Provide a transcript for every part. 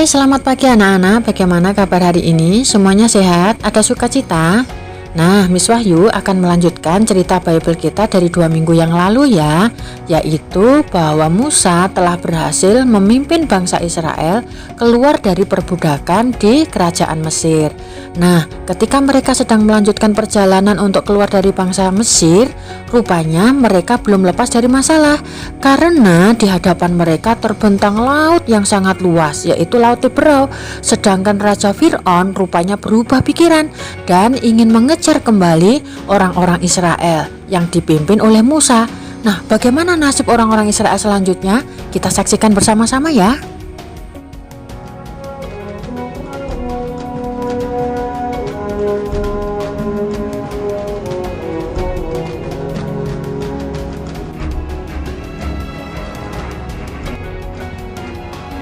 Selamat pagi anak-anak, bagaimana kabar hari ini? Semuanya sehat? Ada sukacita? Nah, Miss Wahyu akan melanjutkan cerita Bible kita dari 2 minggu yang lalu ya, yaitu bahwa Musa telah berhasil memimpin bangsa Israel keluar dari perbudakan di kerajaan Mesir. Nah, ketika mereka sedang melanjutkan perjalanan untuk keluar dari bangsa Mesir, rupanya mereka belum lepas dari masalah karena di hadapan mereka terbentang laut yang sangat luas, yaitu Laut Teberau. Sedangkan Raja Fir'aun rupanya berubah pikiran dan ingin mengejar kembali orang-orang Israel yang dipimpin oleh Musa. Nah, bagaimana nasib orang-orang Israel selanjutnya? Kita saksikan bersama-sama ya.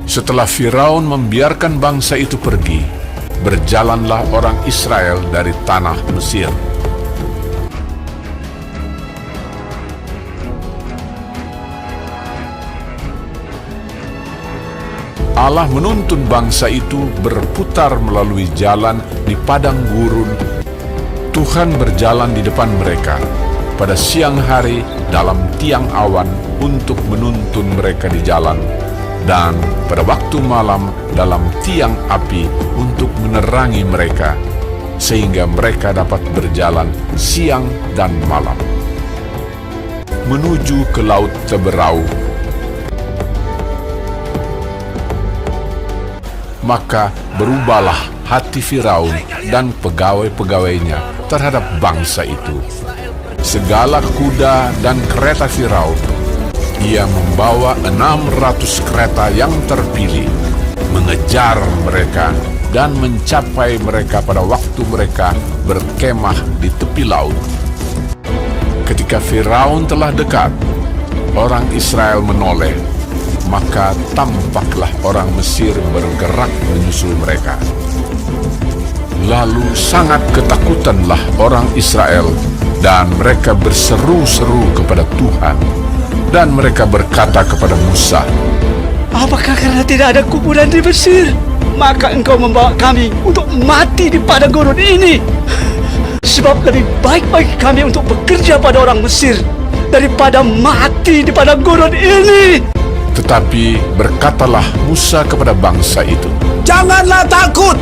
Setelah Firaun membiarkan bangsa itu pergi, berjalanlah orang Israel dari tanah Mesir. Allah menuntun bangsa itu berputar melalui jalan di padang gurun. Tuhan berjalan di depan mereka pada siang hari dalam tiang awan untuk menuntun mereka di jalan, dan pada waktu malam dalam tiang api untuk menerangi mereka, sehingga mereka dapat berjalan siang dan malam menuju ke Laut Teberau. Maka berubahlah hati Firaun dan pegawai-pegawainya terhadap bangsa itu. Segala kuda dan kereta Firaun ia membawa 600 kereta yang terpilih, mengejar mereka dan mencapai mereka pada waktu mereka berkemah di tepi laut. Ketika Firaun telah dekat, orang Israel menoleh, maka tampaklah orang Mesir bergerak menyusul mereka. Lalu sangat ketakutanlah orang Israel, dan mereka berseru-seru kepada Tuhan. Dan mereka berkata kepada Musa, "Apakah karena tidak ada kuburan di Mesir, maka engkau membawa kami untuk mati di padang gurun ini? Sebab lebih baik bagi kami untuk bekerja pada orang Mesir daripada mati di padang gurun ini." Tetapi berkatalah Musa kepada bangsa itu, "Janganlah takut,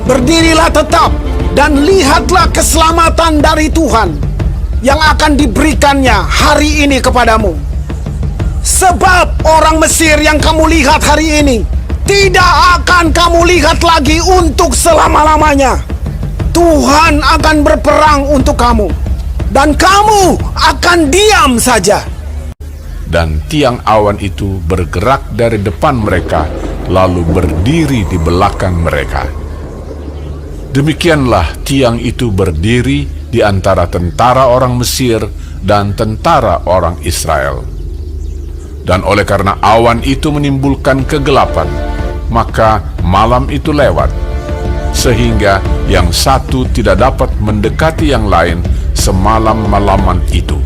berdirilah tetap, dan lihatlah keselamatan dari Tuhan yang akan diberikannya hari ini kepadamu. Sebab orang Mesir yang kamu lihat hari ini tidak akan kamu lihat lagi untuk selama-lamanya. Tuhan akan berperang untuk kamu, dan kamu akan diam saja." dan tiang awan itu bergerak dari depan mereka, lalu berdiri di belakang mereka. Demikianlah tiang itu berdiri di antara tentara orang Mesir dan tentara orang Israel. Dan oleh karena awan itu menimbulkan kegelapan, maka malam itu lewat, sehingga yang satu tidak dapat mendekati yang lain semalam-malaman itu.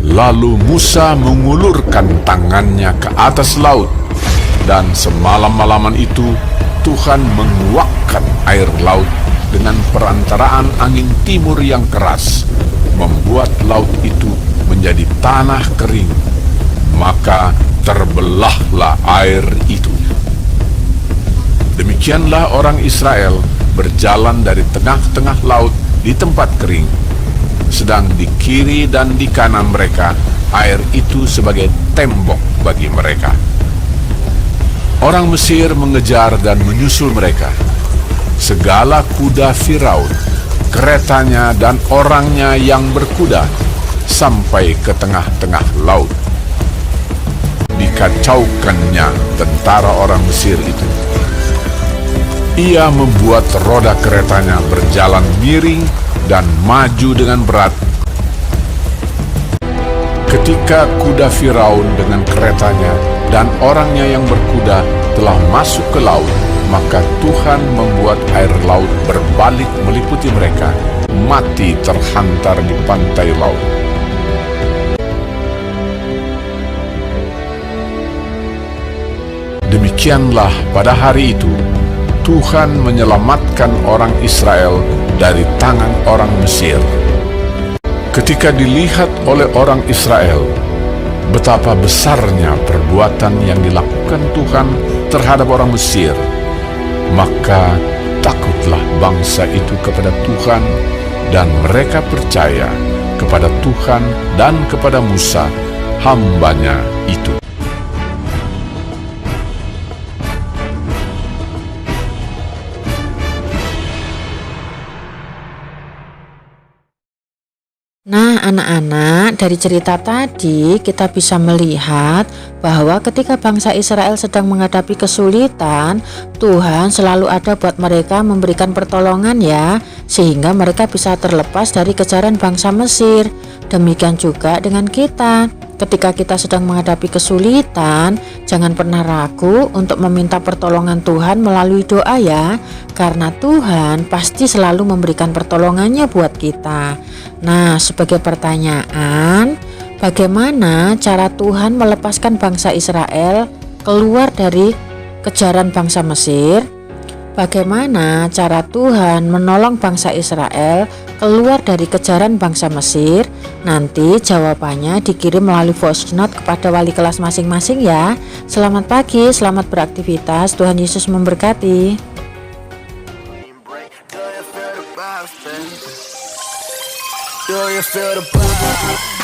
Lalu Musa mengulurkan tangannya ke atas laut, dan semalam-malaman itu Tuhan menguakkan air laut dengan perantaraan angin timur yang keras, membuat laut itu menjadi tanah kering. Maka terbelahlah air itu. Demikianlah orang Israel berjalan dari tengah-tengah laut di tempat kering, sedang di kiri dan di kanan mereka air itu sebagai tembok bagi mereka. Orang Mesir mengejar dan menyusul mereka. Segala kuda Firaun, keretanya dan orangnya yang berkuda sampai ke tengah-tengah laut. Dikacaukannya tentara orang Mesir itu. Ia membuat roda keretanya berjalan miring dan maju dengan berat. Ketika kuda Firaun dengan keretanya dan orangnya yang berkuda telah masuk ke laut, maka Tuhan membuat air laut berbalik meliputi mereka, mati terhantar di pantai laut. Demikianlah pada hari itu Tuhan menyelamatkan orang Israel dari tangan orang Mesir. Ketika dilihat oleh orang Israel betapa besarnya perbuatan yang dilakukan Tuhan terhadap orang Mesir, maka takutlah bangsa itu kepada Tuhan, dan mereka percaya kepada Tuhan dan kepada Musa, hambanya itu. Nah, anak-anak, dari cerita tadi kita bisa melihat bahwa ketika bangsa Israel sedang menghadapi kesulitan, Tuhan selalu ada buat mereka memberikan pertolongan ya, sehingga mereka bisa terlepas dari kejaran bangsa Mesir. Demikian juga dengan kita. Ketika kita sedang menghadapi kesulitan, jangan pernah ragu untuk meminta pertolongan Tuhan melalui doa ya, karena Tuhan pasti selalu memberikan pertolongannya buat kita. Nah, sebagai pertanyaan, bagaimana cara Tuhan melepaskan bangsa Israel keluar dari kejaran bangsa Mesir? Bagaimana cara Tuhan menolong bangsa Israel keluar dari kejaran bangsa Mesir? Nanti jawabannya dikirim melalui voice note kepada wali kelas masing-masing ya. Selamat pagi, selamat beraktivitas. Tuhan Yesus memberkati. Do you feel the vibe?